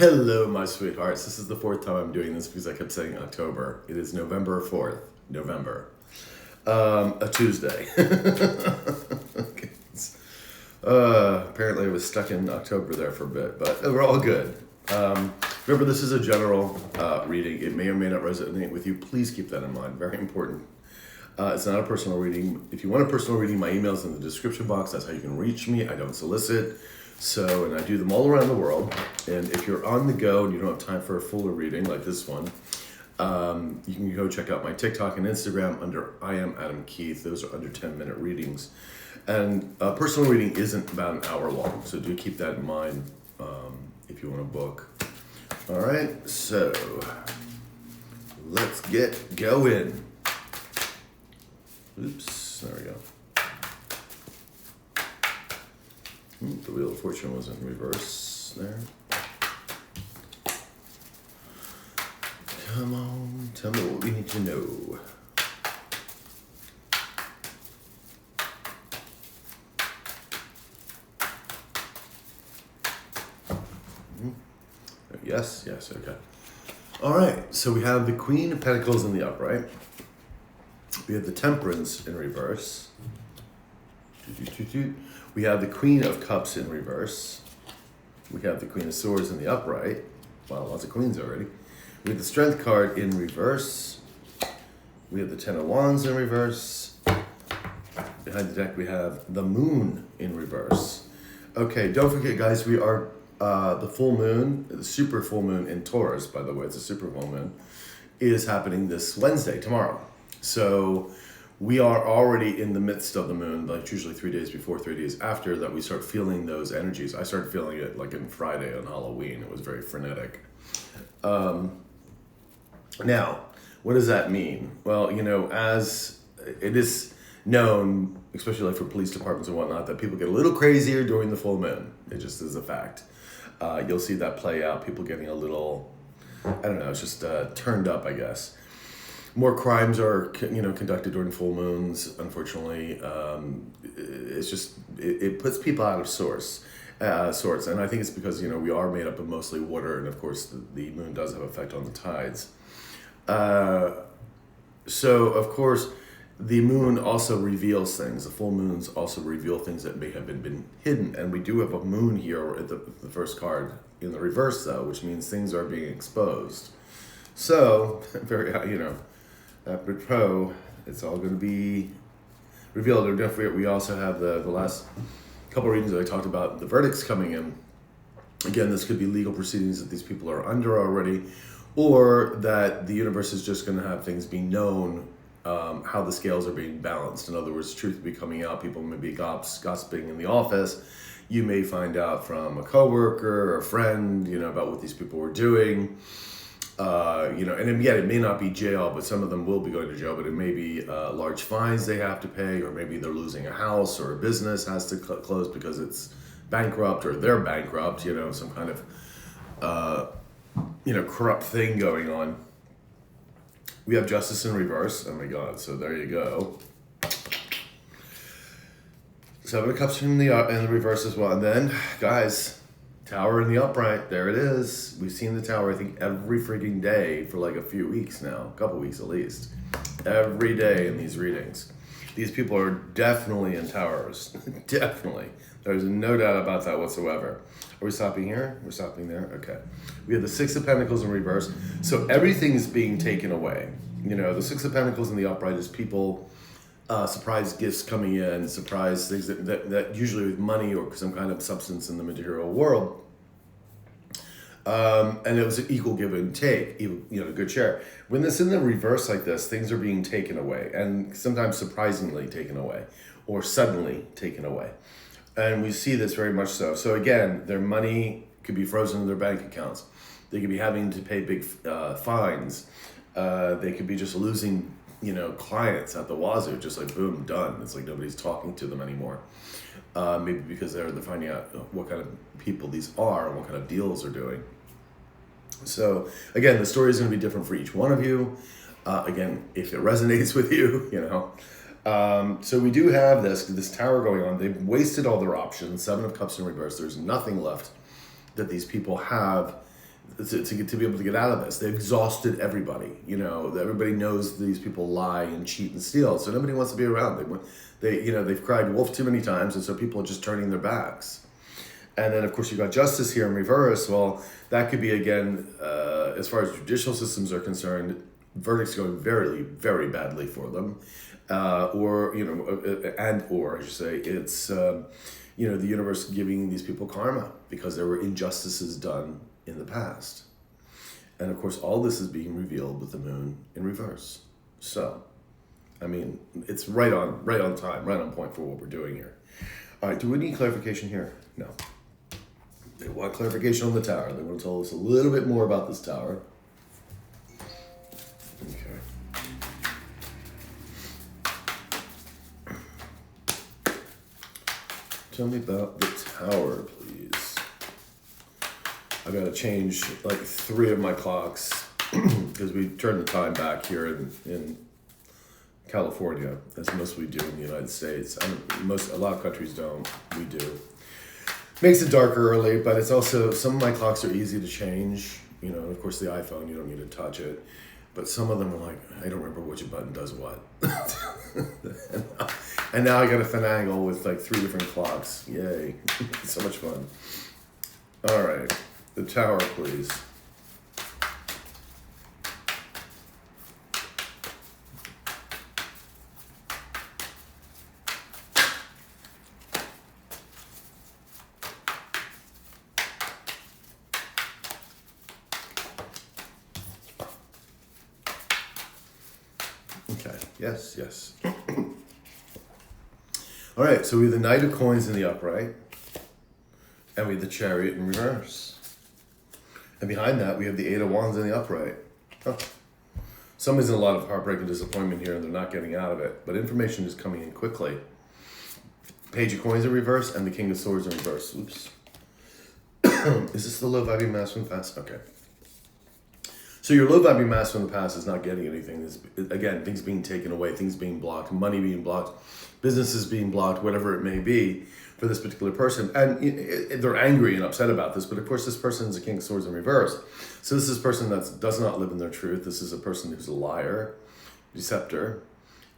Hello, my sweethearts. This is the fourth time I'm doing this because I kept saying October. It is November 4th, November. A Tuesday. Okay. Apparently I was stuck in October there for a bit, but we're all good. Remember, this is a general reading. It may or may not resonate with you. Please keep that in mind. Very important. It's not a personal reading. If you want a personal reading, my email's in the description box. That's how you can reach me. I don't solicit. So, and I do them all around the world. And if you're on the go and you don't have time for a fuller reading like this one, you can go check out my TikTok and Instagram under I am Adam Keith. Those are under 10-minute readings. And a personal reading isn't about an hour long. So do keep that in mind if you want to book. All right, so let's get going. Oops, there we go. The Wheel of Fortune was in reverse there. Come on, tell me what we need to know. Yes, okay. All right, so we have the Queen of Pentacles in the upright. We have the Temperance in reverse. We have the Queen of Cups in reverse. We have the Queen of Swords in the upright. Wow, lots of queens already. We have the Strength card in reverse. We have the Ten of Wands in reverse. Behind the deck, we have the Moon in reverse. Okay, don't forget, guys, we are the full moon, the super full moon in Taurus, by the way, it's a super full moon, is happening this Wednesday, tomorrow. So we are already in the midst of the moon, like usually 3 days before, 3 days after, that we start feeling those energies. I started feeling it like on Friday on Halloween. It was very frenetic. Now, what does that mean? Well, as it is known, especially like for police departments and whatnot, that people get a little crazier during the full moon. It just is a fact. You'll see that play out, people getting a little, I don't know, it's just turned up, I guess. More crimes are, conducted during full moons. Unfortunately, it's just it puts people out of sorts, and I think it's because we are made up of mostly water, and of course the moon does have an effect on the tides. So of course, the moon also reveals things. The full moons also reveal things that may have been hidden, and we do have a moon here at the first card in the reverse, though, which means things are being exposed. So very apropos, it's all going to be revealed. And don't forget, we also have the last couple readings that I talked about, the verdicts coming in. Again, this could be legal proceedings that these people are under already, or that the universe is just going to have things be known, how the scales are being balanced. In other words, truth will be coming out. People may be gossiping in the office. You may find out from a coworker or a friend, about what these people were doing. And again, it may not be jail, but some of them will be going to jail, but it may be large fines they have to pay, or maybe they're losing a house, or a business has to close because it's bankrupt, or they're bankrupt, some kind of, corrupt thing going on. We have Justice in reverse. Oh my God, so there you go. Seven of Cups in the reverse as well. And then, guys, Tower in the upright, there it is. We've seen the Tower, I think, every freaking day for like a few weeks now, a couple weeks at least. Every day in these readings. These people are definitely in towers. Definitely. There's no doubt about that whatsoever. Are we stopping here? We're stopping there? Okay. We have the Six of Pentacles in reverse. So everything is being taken away. The Six of Pentacles in the upright is people, surprise gifts coming in, surprise things that usually with money or some kind of substance in the material world. And it was an equal give and take, good share. When it's in the reverse like this, things are being taken away, and sometimes surprisingly taken away, or suddenly taken away. And we see this very much so. So again, their money could be frozen in their bank accounts. They could be having to pay big fines. They could be just losing, clients at the wazoo, just like boom, done. It's like nobody's talking to them anymore. Maybe because they're finding out what kind of people these are and what kind of deals they're doing. So again, the story is going to be different for each one of you. Again, if it resonates with you, So we do have this tower going on. They've wasted all their options. Seven of Cups in reverse. There's nothing left that these people have to be able to get out of this. They've exhausted everybody. You know, everybody knows these people lie and cheat and steal, so nobody wants to be around. They've cried wolf too many times, and so people are just turning their backs. And then, of course, you've got justice here in reverse. Well, that could be, again, as far as judicial systems are concerned, verdicts going very, very badly for them. Or I should say, it's, the universe giving these people karma because there were injustices done in the past. And, of course, all this is being revealed with the moon in reverse. So, I mean, it's right on time, right on point for what we're doing here. All right, do we need clarification here? No. They want clarification on the tower. They want to tell us a little bit more about this tower. Okay. Tell me about the tower, please. I gotta change like 3 of my clocks because we turned the time back here in California, as most we do in the United States. A lot of countries don't. We do. Makes it darker early, but it's also, some of my clocks are easy to change. You know, of course, the iPhone, you don't need to touch it. But some of them are like, I don't remember which button does what. And now I got to finagle with like 3 different clocks. Yay. So much fun. All right. The tower, please. Okay, yes. All right, so we have the Knight of Coins in the upright, and we have the Chariot in reverse. And behind that, we have the Eight of Wands in the upright. Oh. Somebody's in a lot of heartbreak and disappointment here, and they're not getting out of it. But information is coming in quickly. Page of Coins in reverse, and the King of Swords in reverse. Oops. Is this the low-vibing mass from the past? Okay. So your low-vibing mass from the past is not getting anything. Again, things being taken away, things being blocked, money being blocked, businesses being blocked, whatever it may be for this particular person. And they're angry and upset about this, but of course this person is a King of Swords in reverse. So this is a person that does not live in their truth. This is a person who's a liar, deceptor.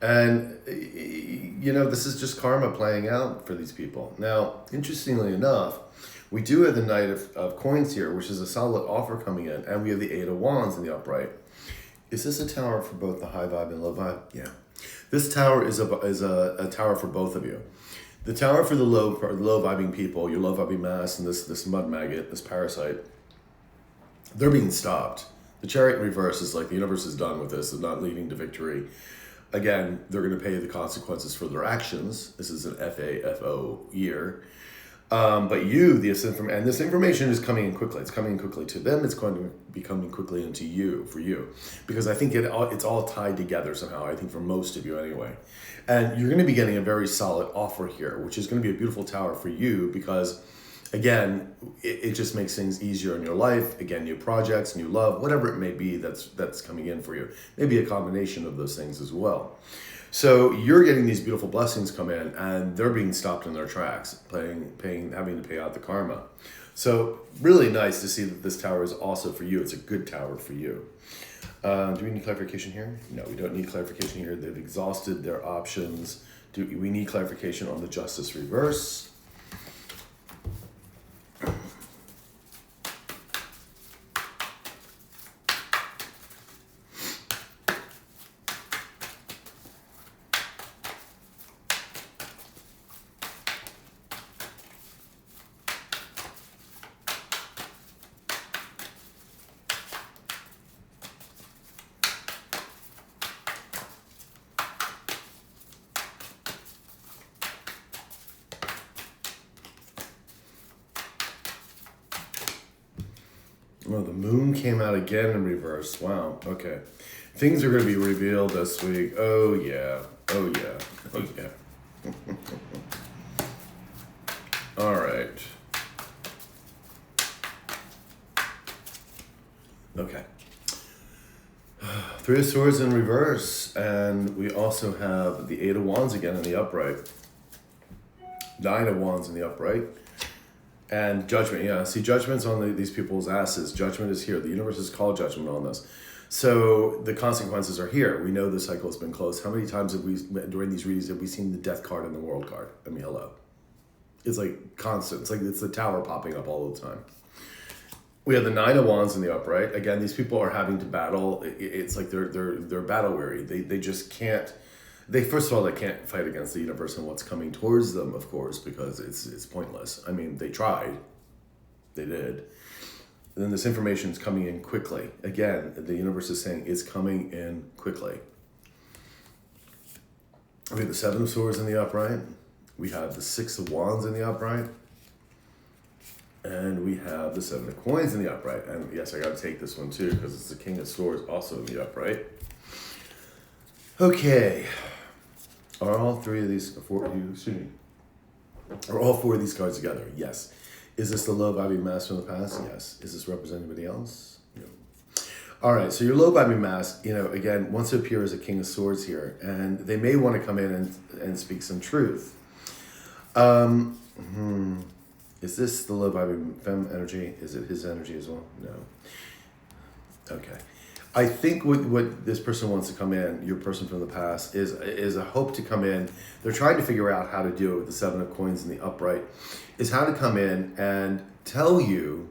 And, this is just karma playing out for these people. Now, interestingly enough, we do have the Knight of Coins here, which is a solid offer coming in, and we have the Eight of Wands in the upright. Is this a tower for both the high vibe and low vibe? Yeah. This tower is a tower for both of you. The tower for the low vibing people, your low vibing mass, and this mud maggot, this parasite, they're being stopped. The Chariot in reverse is like the universe is done with this, it's not leading to victory. Again, they're going to pay the consequences for their actions. This is an FAFO year. But this information is coming in quickly. It's coming in quickly to them. It's going to be coming quickly into you, for you. Because I think it's all tied together somehow, I think for most of you anyway. And you're going to be getting a very solid offer here, which is going to be a beautiful tower for you because, again, it just makes things easier in your life. Again, new projects, new love, whatever it may be that's coming in for you. Maybe a combination of those things as well. So you're getting these beautiful blessings come in, and they're being stopped in their tracks, having to pay out the karma. So really nice to see that this tower is also for you. It's a good tower for you. Do we need clarification here? No, we don't need clarification here. They've exhausted their options. We need clarification on the Justice reverse. Oh, the moon came out again in reverse. Wow. Okay. Things are going to be revealed this week. Oh, yeah. Oh, yeah. Oh, yeah. All right. Okay. Three of Swords in reverse. And we also have the Eight of Wands again in the upright. Nine of Wands in the upright. And judgment, yeah. See, judgment's on these people's asses. Judgment is here. The universe has called judgment on this. So the consequences are here. We know the cycle has been closed. How many times have we, during these readings, have we seen the death card and the world card? I mean, hello. It's like constant. It's like it's the tower popping up all the time. We have the Nine of Wands in the upright. Again, these people are having to battle. It's like they're battle weary. They just can't. First of all, they can't fight against the universe and what's coming towards them, of course, because it's pointless. I mean, they tried. They did. And then this information is coming in quickly. Again, the universe is saying it's coming in quickly. We have the Seven of Swords in the upright. We have the Six of Wands in the upright. And we have the Seven of Coins in the upright. And yes, I got to take this one too, because it's the King of Swords also in the upright. Okay. Are all four of these cards together? Yes. Is this the low vibing mask from the past? Yes. Is this representing anybody else? No. All right, so your low vibing mask, again, wants to appear as a King of Swords here, and they may want to come in and speak some truth. Is this the low vibing femme energy? Is it his energy as well? No. Okay. I think what this person wants to come in, your person from the past, is a hope to come in. They're trying to figure out how to do it with the Seven of Coins in the upright, is how to come in and tell you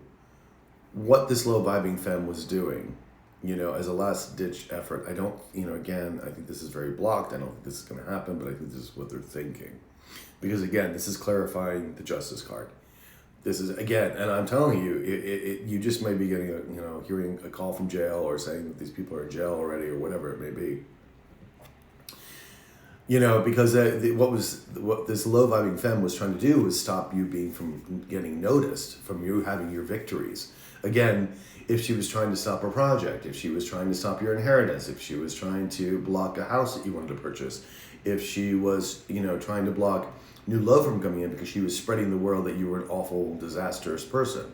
what this low vibing femme was doing, as a last ditch effort. I don't, again, I think this is very blocked. I don't think this is going to happen, but I think this is what they're thinking. Because again, this is clarifying the Justice card. This is, again, and I'm telling you, you just may be getting hearing a call from jail or saying that these people are in jail already or whatever it may be. Because what this low vibing femme was trying to do was stop you from getting noticed, from you having your victories. Again, if she was trying to stop a project, if she was trying to stop your inheritance, if she was trying to block a house that you wanted to purchase, if she was, trying to block new love from coming in because she was spreading the world that you were an awful, disastrous person,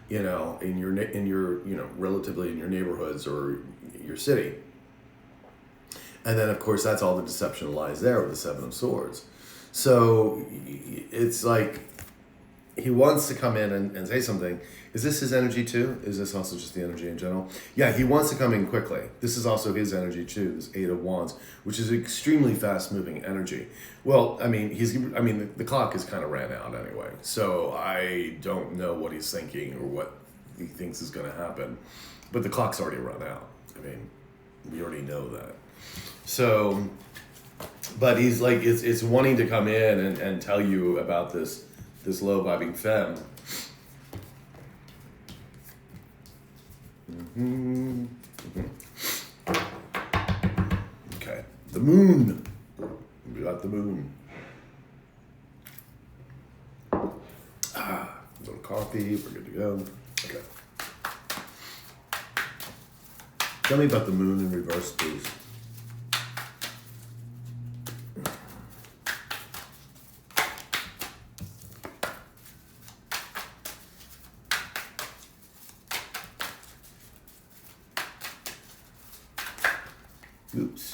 in your relatively in your neighborhoods or your city. And then, of course, that's all the deception lies there with the Seven of Swords. So it's like he wants to come in and say something. Is this his energy too? Is this also just the energy in general? Yeah, he wants to come in quickly. This is also his energy too, this Eight of Wands, which is extremely fast-moving energy. Well, the clock has kind of ran out anyway, so I don't know what he's thinking or what he thinks is going to happen. But the clock's already run out. We already know that. So, but he's like, it's wanting to come in and tell you about this low vibing femme. Okay, the moon. We got the moon. A little coffee. We're good to go. Okay. Tell me about the moon in reverse, please. Oops.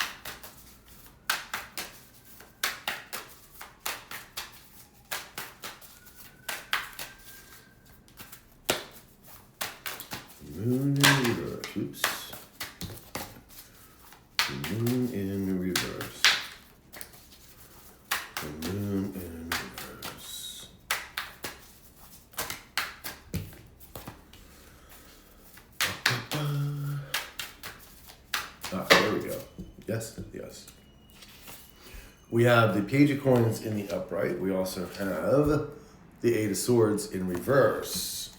Moon in reverse. Oops. The moon in reverse. The moon in reverse. There we go. Yes. We have the Page of Coins in the upright. We also have the Eight of Swords in reverse.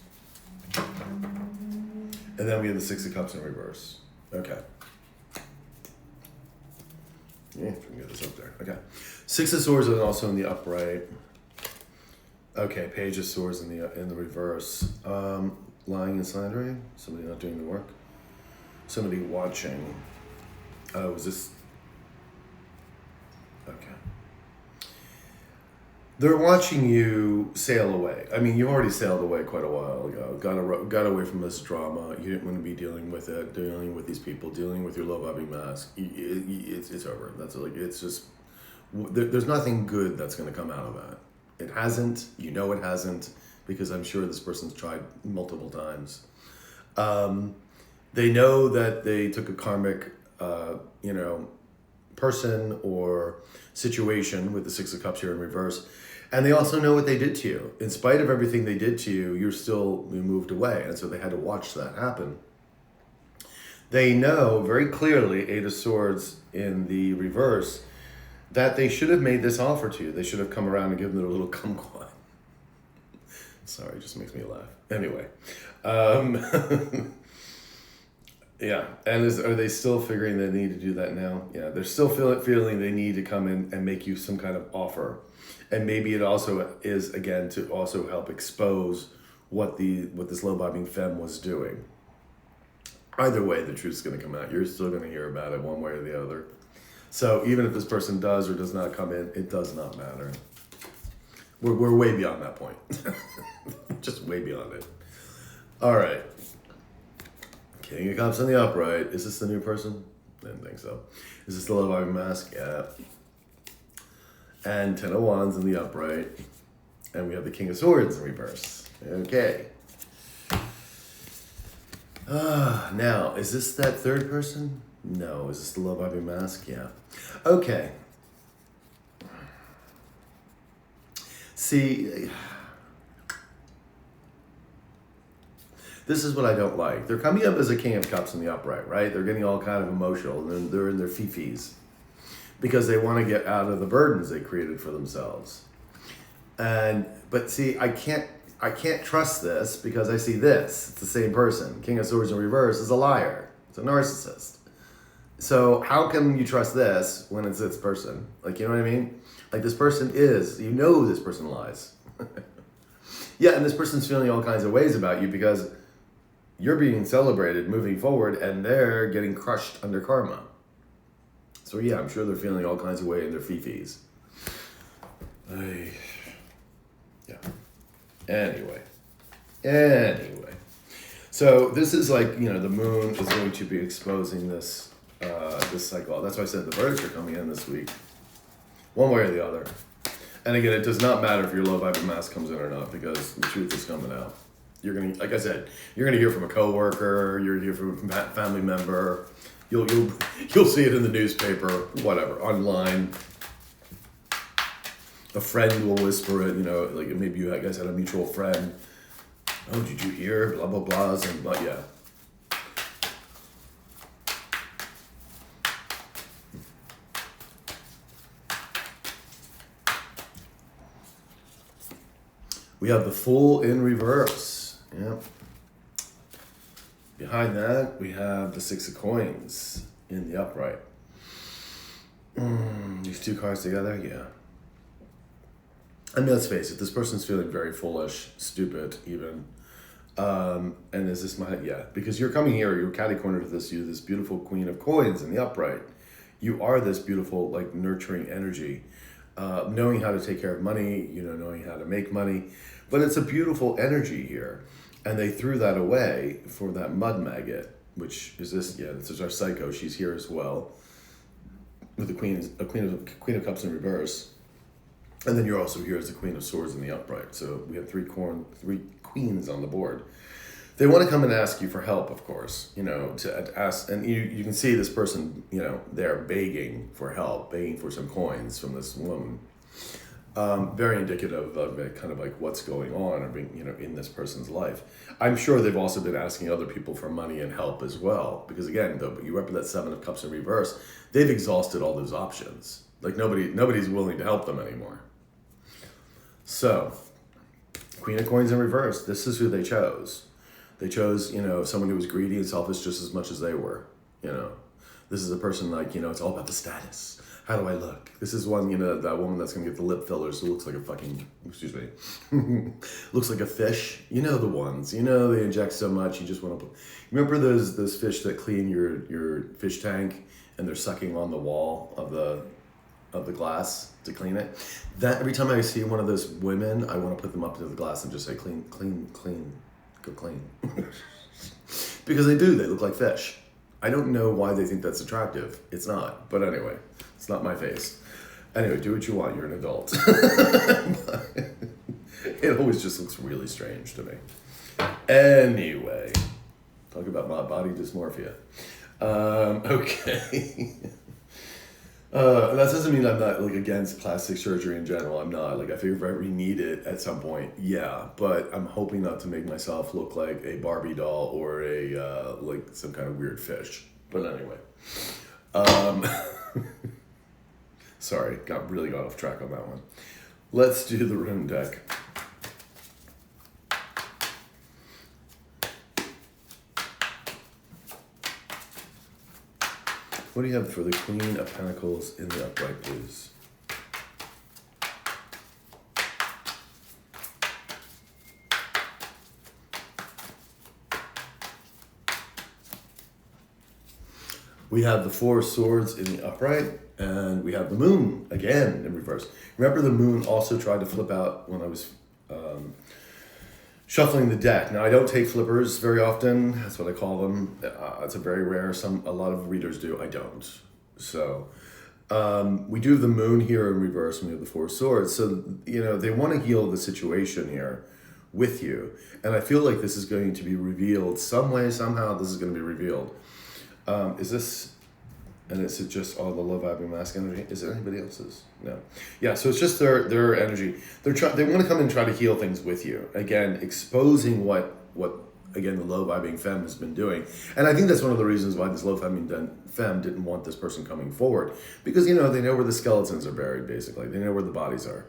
And then we have the Six of Cups in reverse. Okay. Yeah, if we can get this up there. Okay. Six of Swords is also in the upright. Okay, Page of Swords in the reverse. Lying and slandering. Somebody not doing the work. Somebody watching. Oh, is this? Okay. They're watching you sail away. You already sailed away quite a while ago. Got away from this drama. You didn't want to be dealing with it, dealing with these people, dealing with your low vibing mask. It's over. That's like, it's just, there's nothing good that's going to come out of that. It hasn't. It hasn't. because I'm sure this person's tried multiple times. They know that they took a karmic, person or situation with the Six of Cups here in reverse. And they also know what they did to you. In spite of everything they did to you, you moved away. And so they had to watch that happen. They know very clearly, Eight of Swords in the reverse, that they should have made this offer to you. They should have come around and given it a little kumquat. Sorry, it just makes me laugh. Anyway. Yeah, and are they still figuring they need to do that now? Yeah, they're still feeling they need to come in and make you some kind of offer. And maybe it also is, again, to also help expose what this low-vibing femme was doing. Either way, the truth's going to come out. You're still going to hear about it one way or the other. So even if this person does or does not come in, it does not matter. We're way beyond that point. Just way beyond it. All right. King of Cups in the upright. Is this the new person? I didn't think so. Is this the low-vibing mask? Yeah. And Ten of Wands in the upright. And we have the King of Swords in reverse. Okay. Now, is this that third person? No. Is this the low-vibing mask? Yeah. Okay. See, this is what I don't like. They're coming up as a King of Cups in the upright, right? They're getting all kind of emotional, and they're in their fifis because they want to get out of the burdens they created for themselves. But see, I can't trust this because I see this. It's the same person. King of Swords in reverse is a liar. It's a narcissist. So how can you trust this when it's this person? Like, you know what I mean? Like, this person is, this person lies. Yeah, and this person's feeling all kinds of ways about you because you're being celebrated moving forward and they're getting crushed under karma. So yeah, I'm sure they're feeling all kinds of ways in their fifis. Yeah. Anyway. So this is like, the moon is going to be exposing this cycle. That's why I said the verdicts are coming in this week. One way or the other. And again, it does not matter if your low-vibing mask comes in or not because the truth is coming out. You're gonna, like I said, you're gonna hear from a coworker. You're gonna hear from a family member. You'll see it in the newspaper, whatever, online. A friend will whisper it. Like maybe you guys had a mutual friend. Oh, did you hear? Blah blah blahs and blah. Yeah. We have the Fool in reverse. Yep. Behind that, we have the Six of Coins in the upright. These two cards together, yeah. I mean, let's face it, this person's feeling very foolish, stupid even. And is this because you're coming here, you're catty-cornered to this, you're this beautiful Queen of Coins in the upright. You are this beautiful, like, nurturing energy. Knowing how to take care of money, knowing how to make money. But it's a beautiful energy here. And they threw that away for that mud maggot, which is this, this is our psycho. She's here as well. With the Queen of Cups in reverse. And then you're also here as the Queen of Swords in the upright. So we have three queens on the board. They want to come and ask you for help, of course, to ask. And you can see this person, they're begging for help, begging for some coins from this woman. Very indicative of kind of like what's going on or being, in this person's life. I'm sure they've also been asking other people for money and help as well. Because again, you represent that Seven of Cups in reverse. They've exhausted all those options. Like nobody's willing to help them anymore. So, Queen of Coins in reverse. This is who they chose. They chose, someone who was greedy and selfish just as much as they were, This is a person like, it's all about the status. How do I look? This is one, that woman that's going to get the lip fillers who looks like a fucking, looks like a fish. The ones, they inject so much, you just want to, remember those fish that clean your fish tank and they're sucking on the wall of the glass to clean it? That every time I see one of those women, I want to put them up to the glass and just say, clean, clean, clean. Go clean. Because they look like fish. I don't know why they think that's attractive. It's not, but anyway, it's not my face. Anyway, do what you want, you're an adult. It always just looks really strange to me. Anyway, talk about my body dysmorphia. Okay. That doesn't mean I'm not like against plastic surgery in general. I'm not. Like, I figure if I ever need it at some point, yeah. But I'm hoping not to make myself look like a Barbie doll or a like some kind of weird fish. But anyway, sorry, got off track on that one. Let's do the rune deck. What do you have for the Queen of Pentacles in the upright, please? We have the Four of Swords in the upright, and we have the Moon again in reverse. Remember, the Moon also tried to flip out when I was shuffling the deck. Now, I don't take flippers very often. That's what I call them. It's a very rare. A lot of readers do. I don't. So we do have the Moon here in reverse, and we have the Four of Swords. So, they want to heal the situation here with you. And I feel like this is going to be revealed some way, somehow this is going to be revealed. Is this, and is it just all the low vibing mask energy? Is it anybody else's? No. Yeah, so it's just their energy. They want to come and try to heal things with you. Again, exposing what again, the low vibing femme has been doing. And I think that's one of the reasons why this low vibing femme didn't want this person coming forward. Because, they know where the skeletons are buried, basically. They know where the bodies are.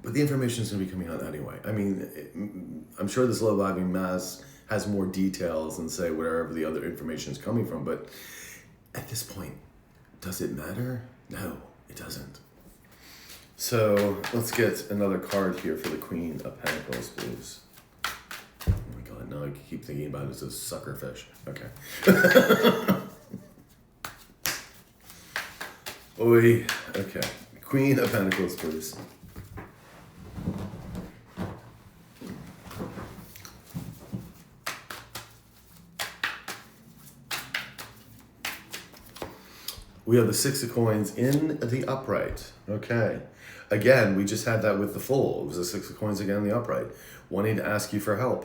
But the information is going to be coming out anyway. I mean, I'm sure this low vibing mask has more details than, say, wherever the other information is coming from. But at this point, does it matter? No, it doesn't. So let's get another card here for the Queen of Pentacles, please. Oh my God, now I keep thinking about it as a sucker fish. Okay. Oi, okay. Queen of Pentacles, please. We have the Six of Coins in the upright. Okay. Again, we just had that with the Fool. It was the Six of Coins again in the upright. Wanting to ask you for help.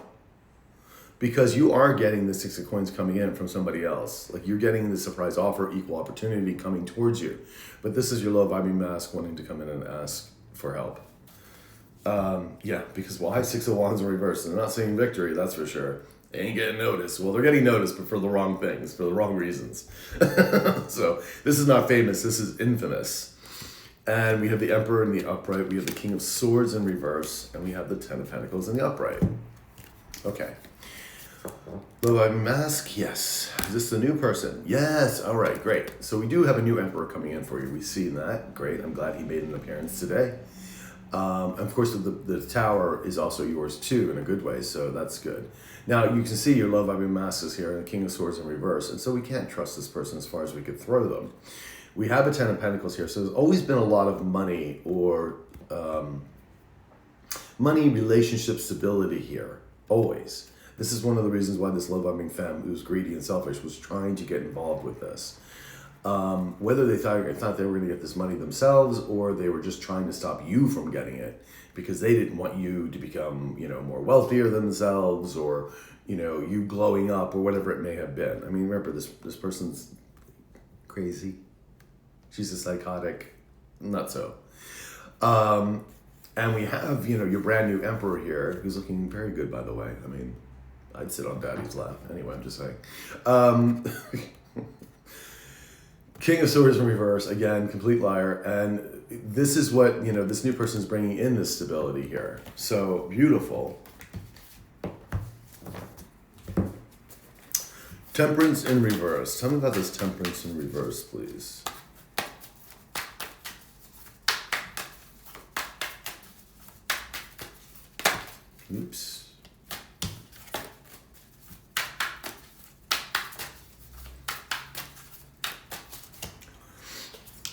Because you are getting the Six of Coins coming in from somebody else. Like, you're getting the surprise offer, equal opportunity coming towards you. But this is your low vibing mask wanting to come in and ask for help. Yeah, because why? Six of Wands in reverse. They're not saying victory, that's for sure. They ain't getting noticed. Well, they're getting noticed, but for the wrong things, for the wrong reasons. So this is not famous. This is infamous. And we have the Emperor in the upright. We have the King of Swords in reverse. And we have the Ten of Pentacles in the upright. Okay. Low vibing mask, yes. Is this the new person? Yes. All right, great. So we do have a new Emperor coming in for you. We've seen that. Great. I'm glad he made an appearance today. Of course, the Tower is also yours too, in a good way, so that's good. Now, you can see your low vibing masks is here and the King of Swords in reverse, and so we can't trust this person as far as we could throw them. We have a Ten of Pentacles here, so there's always been a lot of money or money, relationship stability here, always. This is one of the reasons why this low vibing femme, who's greedy and selfish, was trying to get involved with this. Whether they thought they were going to get this money themselves, or they were just trying to stop you from getting it because they didn't want you to become, more wealthier than themselves, or, you glowing up, or whatever it may have been. I mean, remember, this person's crazy. She's a psychotic nutso. And we have, your brand new Emperor here, who's looking very good, by the way. I mean, I'd sit on Daddy's lap. Anyway, I'm just saying. King of Swords in reverse, again, complete liar. And this is what, this new person is bringing in, this stability here. So beautiful. Temperance in reverse. Tell me about this Temperance in reverse, please. Oops.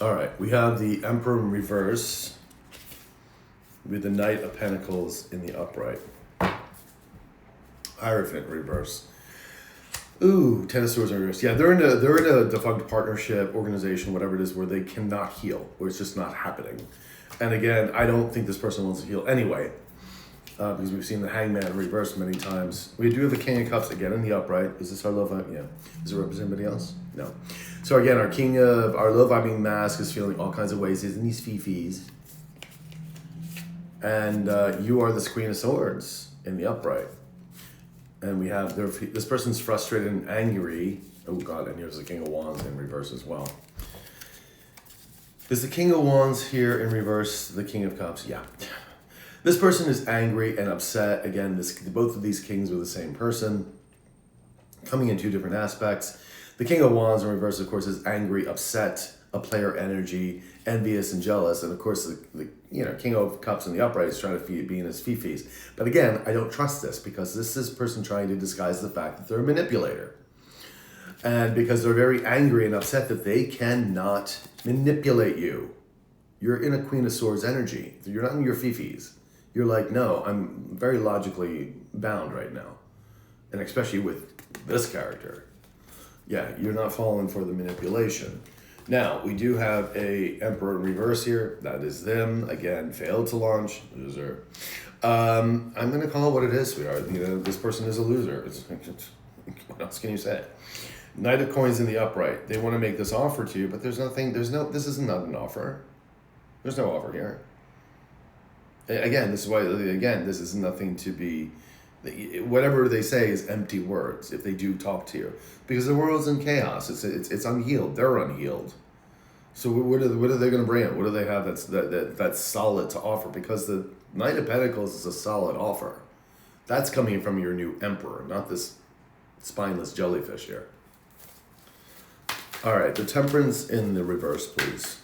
All right, we have the Emperor in reverse with the Knight of Pentacles in the upright. Hierophant reverse. Ooh, Ten of Swords in reverse. Yeah, they're in a defunct partnership, organization, whatever it is, where they cannot heal, where it's just not happening. And again, I don't think this person wants to heal anyway, because we've seen the Hangman reversed many times. We do have the King of Cups again in the upright. Is this our low vibe? Yeah. Does it represent anybody else? No. So again, our low vibing mask is feeling all kinds of ways. He's in these fifis. And you are the Queen of Swords in the upright. And we have this person's frustrated and angry. Oh God, and here's the King of Wands in reverse as well. Is the King of Wands here in reverse the King of Cups? Yeah. This person is angry and upset. Again, both of these kings are the same person, coming in two different aspects. The King of Wands in reverse, of course, is angry, upset, a player energy, envious and jealous. And of course, the King of Cups in the upright is trying to be in his fifis. But again, I don't trust this, because this is a person trying to disguise the fact that they're a manipulator. And because they're very angry and upset that they cannot manipulate you. You're in a Queen of Swords energy. You're not in your fifis. You're like, no, I'm very logically bound right now. And especially with this character. Yeah, you're not falling for the manipulation. Now, we do have a Emperor in reverse here. That is them. Again, failed to launch. Loser. I'm going to call it what it is, sweetheart. This person is a loser. What else can you say? Knight of Coins in the upright. They want to make this offer to you, but this is not an offer. There's no offer here. Again, this is nothing to be, whatever they say is empty words if they do talk to you, because the world's in chaos. It's unhealed. They're unhealed. So what are they going to bring? What do they have that's solid to offer? Because the Knight of Pentacles is a solid offer. That's coming from your new Emperor, not this spineless jellyfish here. All right, the Temperance in the reverse, please.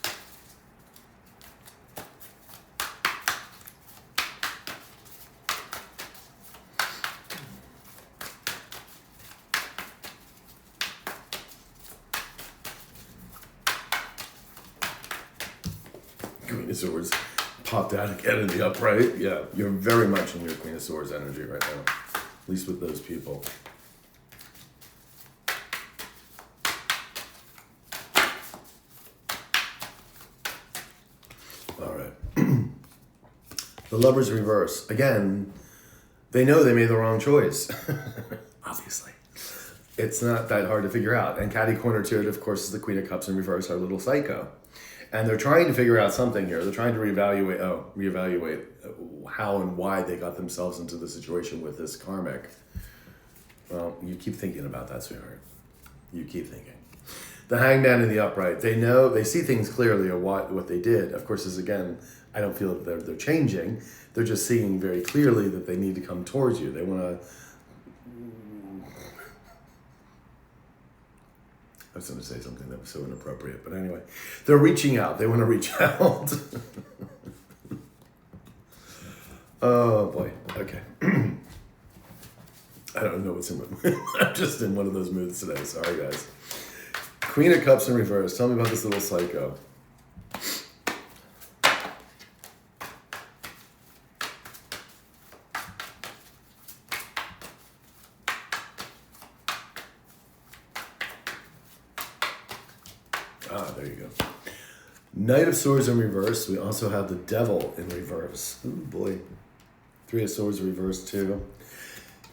Queen of Swords popped out again in the upright. Yeah, you're very much in your Queen of Swords energy right now, at least with those people. All right. The Lovers reverse. Again, they know they made the wrong choice. Obviously. It's not that hard to figure out. And catty corner to it, of course, is the Queen of Cups in reverse, our little psycho. And they're trying to figure out something here. They're trying to reevaluate how and why they got themselves into the situation with this karmic. Well, you keep thinking about that, sweetheart. You keep thinking. The Hangman in the upright. They see things clearly of what they did. Of course, again, I don't feel that they're changing. They're just seeing very clearly that they need to come towards you. They want to... I was going to say something that was so inappropriate, but anyway. They're reaching out. They want to reach out. Oh, boy. Okay. I don't know what's in my mood. I'm just in one of those moods today. Sorry, guys. Queen of Cups in reverse. Tell me about this little psycho. Ah, there you go. Knight of Swords in reverse. We also have the Devil in reverse. Oh boy. Three of Swords in reverse too.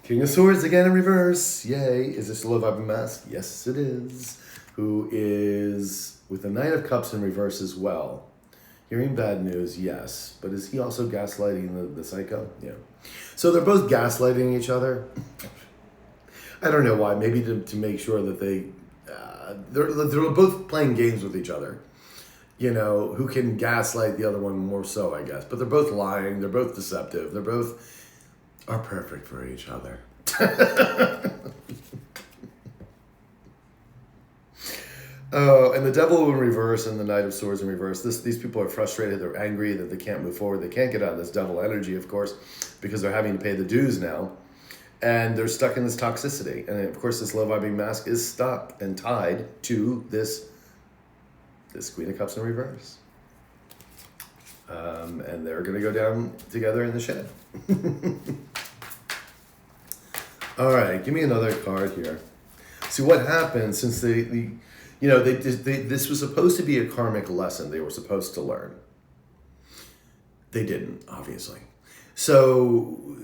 King of Swords again in reverse. Yay. Is this a low vibing mask? Yes, it is. Who is with the Knight of Cups in reverse as well. Hearing bad news, yes. But is he also gaslighting the psycho? Yeah. So they're both gaslighting each other. I don't know why. Maybe to make sure that they're both playing games with each other. You know, who can gaslight the other one more so, I guess. But they're both lying. They're both deceptive. They're both are perfect for each other. Oh, and the Devil in reverse and the Knight of Swords in reverse. These people are frustrated. They're angry that they can't move forward. They can't get out of this devil energy, of course, because they're having to pay the dues now. And they're stuck in this toxicity. And of course, this low vibing mask is stuck and tied to this Queen of Cups in reverse. And they're going to go down together in the shed. All right, give me another card here. See what happened since this was supposed to be a karmic lesson they were supposed to learn. They didn't, obviously. So,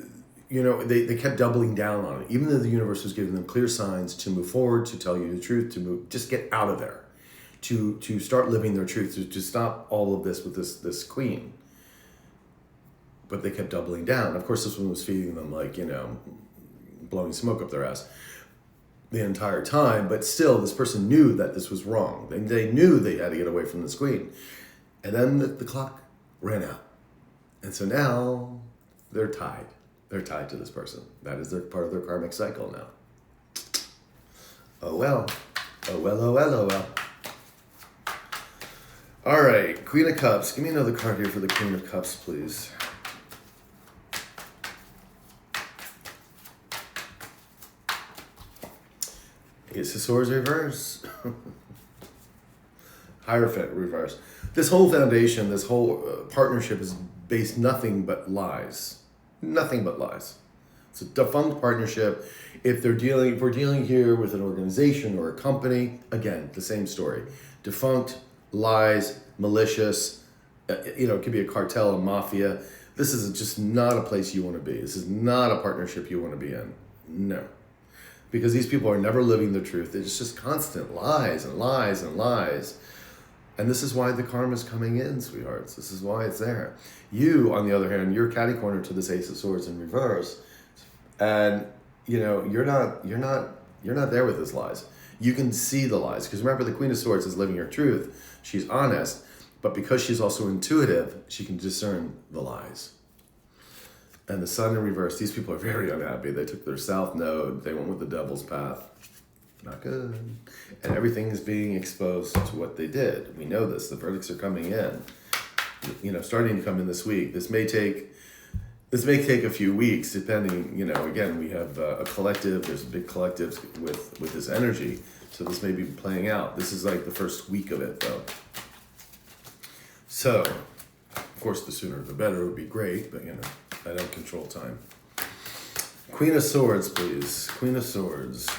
they kept doubling down on it, even though the universe was giving them clear signs to move forward, to tell you the truth, just get out of there, to start living their truth, to stop all of this with this queen. But they kept doubling down. Of course, this one was feeding them blowing smoke up their ass the entire time. But still, this person knew that this was wrong. They knew they had to get away from this queen. And then the clock ran out. And so now they're tied. They're tied to this person. That is part of their karmic cycle now. Oh well. Oh well, oh well, oh well. All right, Queen of Cups. Give me another card here for the Queen of Cups, please. Ace of Swords reverse. Hierophant reverse. This whole foundation, this whole partnership is based nothing but lies. Nothing but lies. It's a defunct partnership. If we're dealing here with an organization or a company, again, the same story. Defunct, lies, malicious. It could be a cartel, a mafia. This is just not a place you want to be. This is not a partnership you want to be in. No. Because these people are never living the truth. It's just constant lies and lies and lies. And this is why the karma is coming in, sweethearts. This is why it's there. You, on the other hand, you're catty corner to this Ace of Swords in reverse. And, you're not there with his lies. You can see the lies. Because remember, the Queen of Swords is living her truth. She's honest. But because she's also intuitive, she can discern the lies. And the Sun in reverse, these people are very unhappy. They took their south node. They went with the devil's path. Not good. And everything is being exposed to what they did. We know this. The verdicts are coming in. Starting to come in this week. This may take a few weeks, depending. Again, we have a collective. There's a big collective with this energy. So this may be playing out. This is like the first week of it, though. So, of course, the sooner the better would be great. But I don't control time. Queen of Swords, please. Queen of Swords.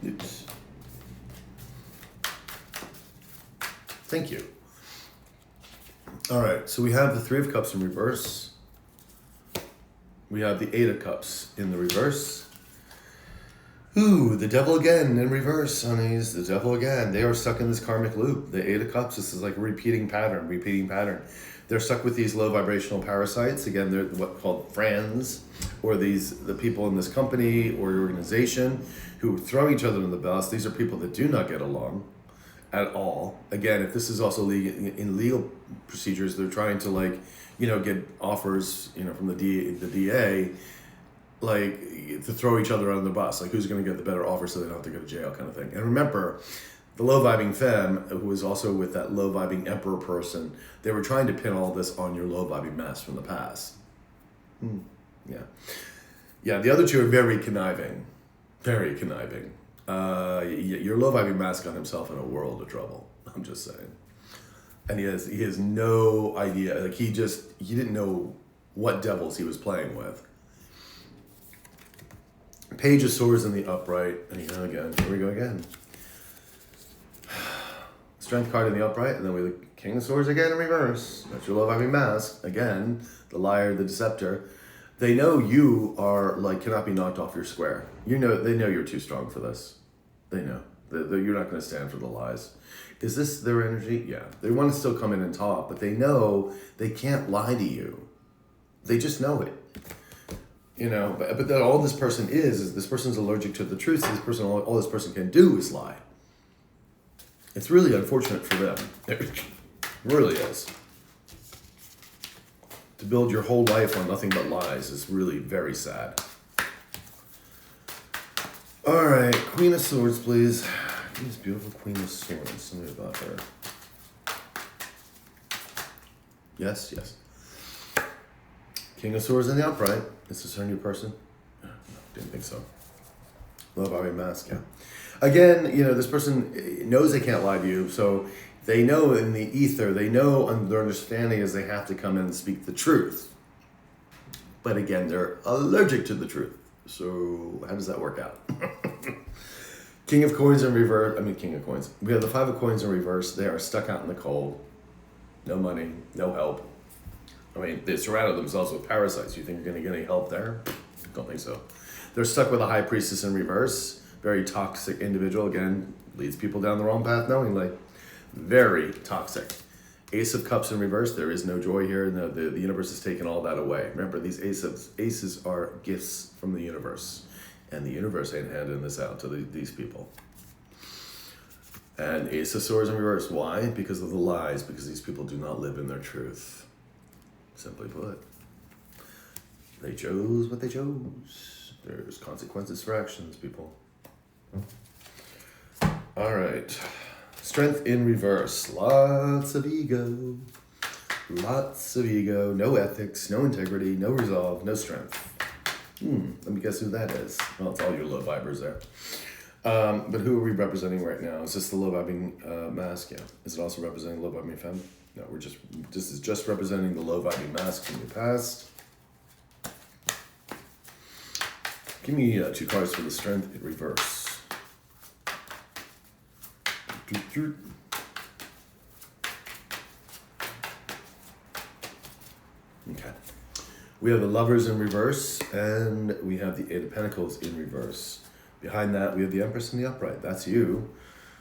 Oops. Thank you. All right, so we have the Three of Cups in reverse. We have the Eight of Cups in the reverse. Ooh, the Devil again in reverse, honeys. The Devil again. They are stuck in this karmic loop. The Eight of Cups, this is like a repeating pattern. They're stuck with these low vibrational parasites. Again, they're what called friends, or the people in this company or organization who throw each other in the bus. These are people that do not get along at all. Again, if this is also in legal procedures, they're trying to get offers, from the DA, to throw each other on the bus, who's going to get the better offer so they don't have to go to jail, kind of thing. And remember, the low-vibing femme, who was also with that low-vibing emperor person, they were trying to pin all this on your low-vibing mask from the past. Yeah, the other two are very conniving. Very conniving. Your low-vibing mask got himself in a world of trouble. I'm just saying. And he has no idea. He didn't know what devils he was playing with. Page of Swords in the upright. And again, here we go again. Strength card in the upright, and then we have the King of Swords again in reverse. That's your low-vibing mask. Again, the liar, the deceptor. They know you are cannot be knocked off your square. They know you're too strong for this. They know that you're not going to stand for the lies. Is this their energy? Yeah. They want to still come in and talk, but they know they can't lie to you. They just know it. But that all this person is this person's allergic to the truth. So all this person can do is lie. It's really unfortunate for them. It really is. To build your whole life on nothing but lies is really very sad. All right, Queen of Swords, please. This beautiful Queen of Swords. Tell me about her. Yes. King of Swords in the upright. Is this her new person? No, didn't think so. Low-vibing mask, yeah. Again, this person knows they can't lie to you, so they know in the ether, their understanding is they have to come in and speak the truth. But again, they're allergic to the truth. So how does that work out? King of coins in reverse. King of coins. We have the 5 of coins in reverse. They are stuck out in the cold. No money, no help. They surrounded themselves with parasites. You think you're going to get any help there? Don't think so. They're stuck with a high priestess in reverse. Very toxic individual. Again, leads people down the wrong path knowingly. Very toxic. Ace of Cups in reverse. There is no joy here. No, the universe has taken all that away. Remember, these aces are gifts from the universe. And the universe ain't handing this out to these people. And Ace of Swords in reverse. Why? Because of the lies. Because these people do not live in their truth. Simply put. They chose what they chose. There's consequences for actions, people. All right. Strength in reverse. Lots of ego. Lots of ego. No ethics, no integrity, no resolve, no strength. Let me guess who that is. Well, it's all your low vibers there. But who are we representing right now? Is this the low vibing mask? Yeah. Is it also representing low vibing femme? No, this is just representing the low vibing mask from your past. Give me 2 cards for the strength in reverse. Okay. We have the Lovers in reverse, and we have the 8 of Pentacles in reverse. Behind that, we have the Empress in the upright. That's you.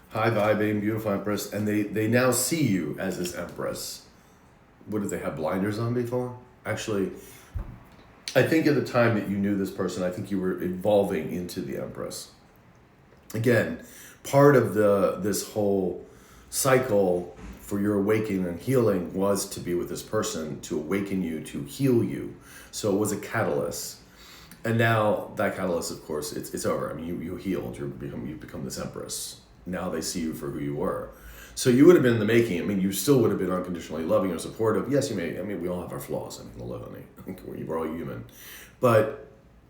High vibing, beautiful Empress, and they now see you as this Empress. What did they have blinders on before? Actually, I think at the time that you knew this person, I think you were evolving into the Empress. Again, part of this whole cycle for your awakening and healing was to be with this person, to awaken you, to heal you. So it was a catalyst. And now that catalyst, of course, it's over. You healed. You've become this Empress. Now they see you for who you were. So you would have been in the making. You still would have been unconditionally loving or supportive. Yes, you may. We all have our flaws. We're all human. But,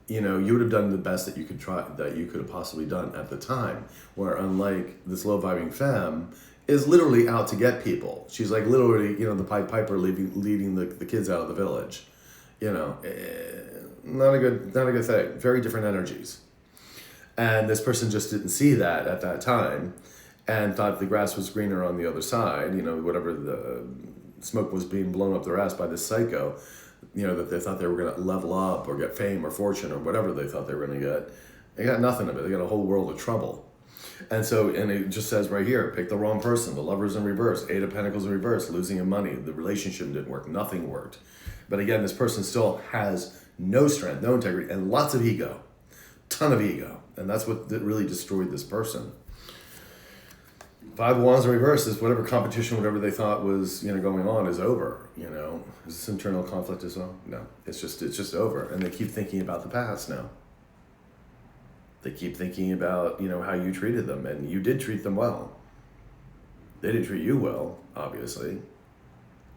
you would have done the best that you could have possibly done at the time. Where unlike this low vibing femme is literally out to get people. She's like literally, the Pied Piper leading the kids out of the village. Not a good thing. Very different energies. And this person just didn't see that at that time and thought the grass was greener on the other side, whatever the smoke was being blown up their ass by this psycho, that they thought they were going to level up or get fame or fortune or whatever they thought they were going to get. They got nothing of it. They got a whole world of trouble. And it just says right here, pick the wrong person. The Lovers in reverse, 8 of Pentacles in reverse, losing your money. The relationship didn't work. Nothing worked. But again, this person still has no strength, no integrity, and lots of ego. Ton of ego. And that's what really destroyed this person. 5 of Wands in reverse is whatever competition, whatever they thought was going on is over. Is this internal conflict as well? No. It's just over. And they keep thinking about the past now. They keep thinking about, how you treated them. And you did treat them well. They didn't treat you well, obviously.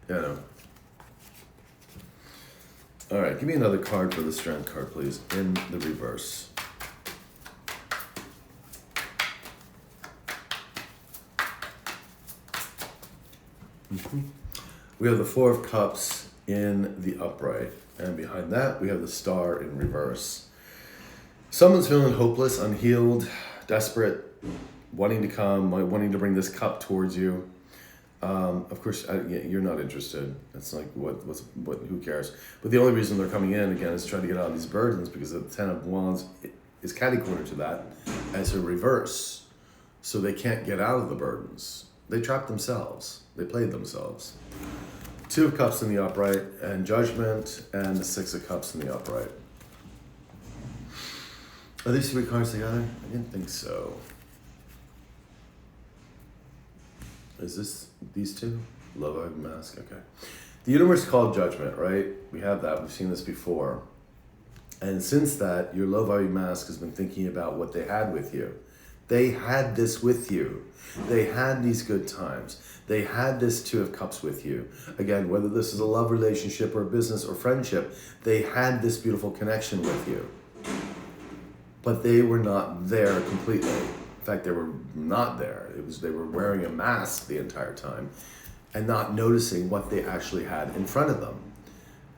All right, give me another card for the Strength card, please, in the reverse. We have the 4 of Cups in the upright, and behind that we have the Star in reverse. Someone's feeling hopeless, unhealed, desperate, wanting to bring this cup towards you. Of course, you're not interested. It's like, who cares? But the only reason they're coming in, again, is to try to get out of these burdens, because the 10 of Wands is catty-cornered to that as a reverse. So they can't get out of the burdens. They trapped themselves. They played themselves. 2 of Cups in the upright, and Judgment, and the 6 of Cups in the upright. Are these 3 cards together? I didn't think so. Is this these 2? Love Eye Mask, okay. The universe called Judgment, right? We have that, we've seen this before. And since that, your Love Eye Mask has been thinking about what they had with you. They had this with you. They had these good times. They had this 2 of Cups with you. Again, whether this is a love relationship or business or friendship, they had this beautiful connection with you. But they were not there completely. In fact, they were not there. They were wearing a mask the entire time and not noticing what they actually had in front of them.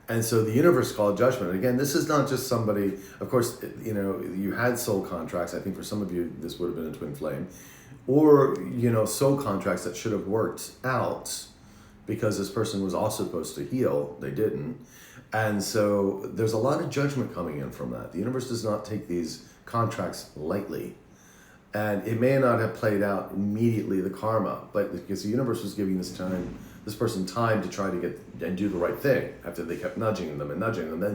And so the universe called judgment. And again, this is not just somebody, of course, you know, you had soul contracts. I think for some of you, this would have been a twin flame. Or, you know, soul contracts that should have worked out because this person was also supposed to heal. They didn't. And so there's a lot of judgment coming in from that. The universe does not take these contracts lightly. And it may not have played out immediately, the karma, but because the universe was giving this person time to try to get and do the right thing after they kept nudging them and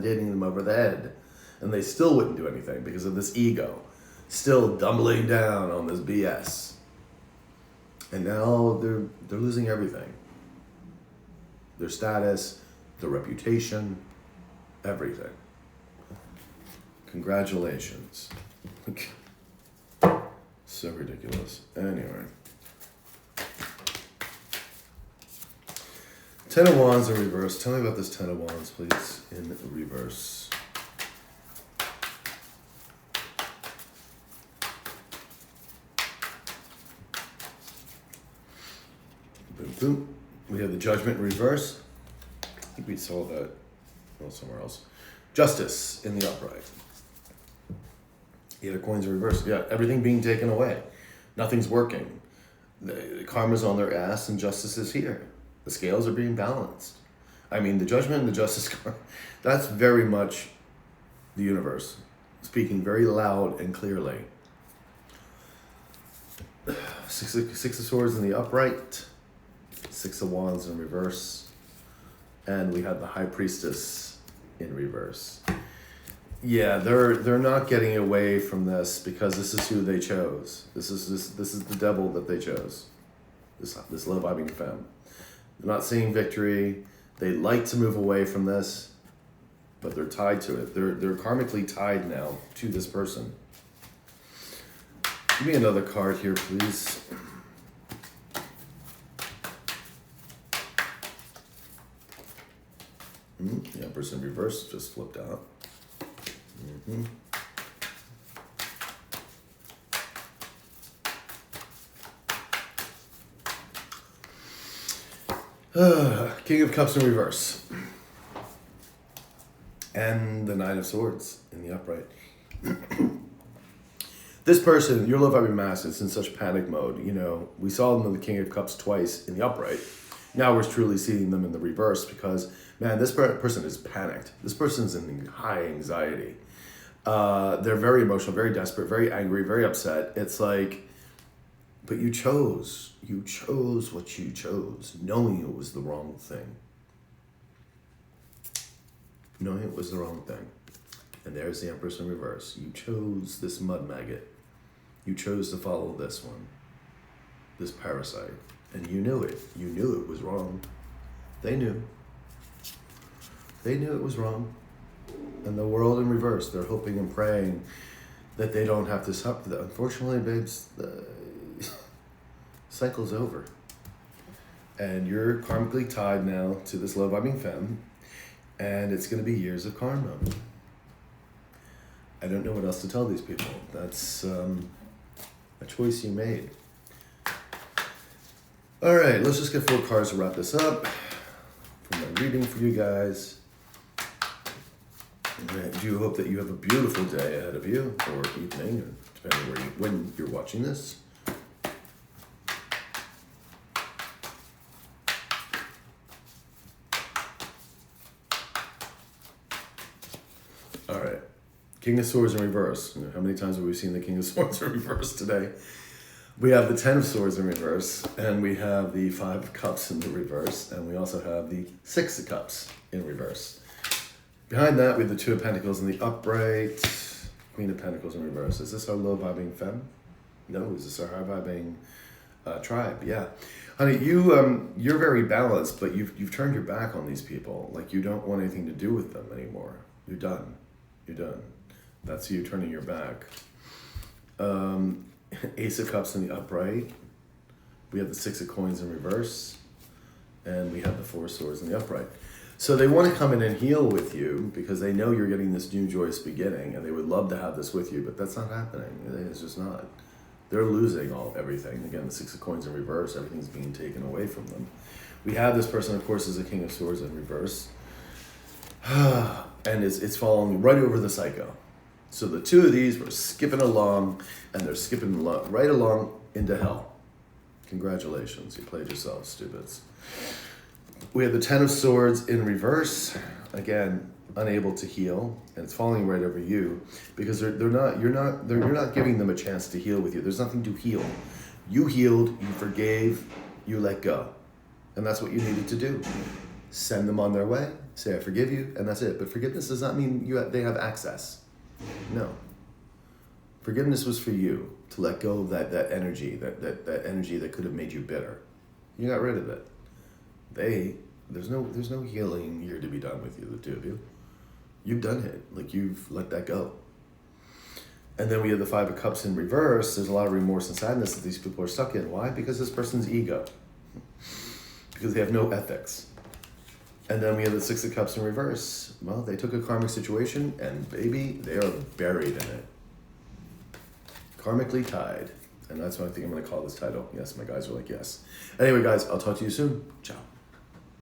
hitting them over the head. And they still wouldn't do anything because of this ego, still doubling down on this BS. And now they're losing everything. Their status, their reputation, everything. Congratulations. So ridiculous. Anyway. 10 of Wands in reverse. Tell me about this 10 of Wands, please, in reverse. Boom, boom. We have the Judgment in reverse. I think we saw that somewhere else. Justice in the upright. Eight of Coins in reverse. Yeah, everything being taken away. Nothing's working. The karma's on their ass and justice is here. The scales are being balanced. I mean, the Judgment and the Justice card, that's very much the universe speaking very loud and clearly. Six of Swords in the upright. 6 of Wands in reverse. And we have the High Priestess in reverse. Yeah, they're not getting away from this because this is who they chose. This is the devil that they chose. This low-vibing femme. They're not seeing victory. They'd like to move away from this, but they're tied to it. They're karmically tied now to this person. Give me another card here, please. The Empress in reverse just flipped out. King of Cups in reverse. And the Nine of Swords in the upright. This person, your low vibing mass, is in such panic mode. You know, we saw them in the King of Cups twice in the upright. Now we're truly seeing them in the reverse because, man, this person is panicked. This person's in high anxiety. They're very emotional, very desperate, very angry, very upset. It's like, but you chose what you chose, knowing it was the wrong thing. Knowing it was the wrong thing. And there's the Empress in reverse. You chose this mud maggot. You chose to follow this one, this parasite. And you knew it. You knew it was wrong. They knew. They knew it was wrong. And the world in reverse, they're hoping and praying that they don't have to suffer. Unfortunately, babes, the cycle's over. And you're karmically tied now to this low-vibing femme, and it's going to be years of karma. I don't know what else to tell these people. That's a choice you made. All right, let's just get 4 cards to wrap this up for my reading for you guys. I do hope that you have a beautiful day ahead of you, or evening, or depending when you're watching this. All right, King of Swords in reverse. How many times have we seen the King of Swords in reverse today? We have the 10 of Swords in reverse, and we have the 5 of Cups in the reverse, and we also have the 6 of Cups in reverse. Behind that, we have the 2 of Pentacles in the upright, Queen of Pentacles in reverse. Is this our low-vibing femme? No, is this our high-vibing tribe? Yeah. Honey, you're very balanced, but you've turned your back on these people. Like, you don't want anything to do with them anymore. You're done. You're done. That's you turning your back. Ace of Cups in the upright. We have the 6 of Coins in reverse. And we have the 4 of Swords in the upright. So they want to come in and heal with you because they know you're getting this new joyous beginning and they would love to have this with you, but that's not happening. It's just not. They're losing everything. Again, the 6 of Coins in reverse, everything's being taken away from them. We have this person, of course, is a King of Swords in reverse. And it's falling right over the psycho. So the two of these were skipping along, and they're skipping right along into hell. Congratulations, you played yourselves, stupids. We have the Ten of Swords in reverse. Again, unable to heal, and it's falling right over you because you're not giving them a chance to heal with you. There's nothing to heal. You healed, you forgave, you let go, and that's what you needed to do. Send them on their way. Say, I forgive you, and that's it. But forgiveness does not mean they have access. No. Forgiveness was for you to let go of that energy, that energy that could have made you bitter. You got rid of it. There's no healing here to be done with you, the two of you. You've done it. Like, you've let that go. And then we have the Five of Cups in reverse. There's a lot of remorse and sadness that these people are stuck in. Why? Because this person's ego. Because they have no ethics. And then we have the Six of Cups in reverse. Well, they took a karmic situation, and baby, they are buried in it. Karmically tied. And that's what I think I'm going to call this title. Yes, my guys are like, yes. Anyway, guys, I'll talk to you soon. Ciao.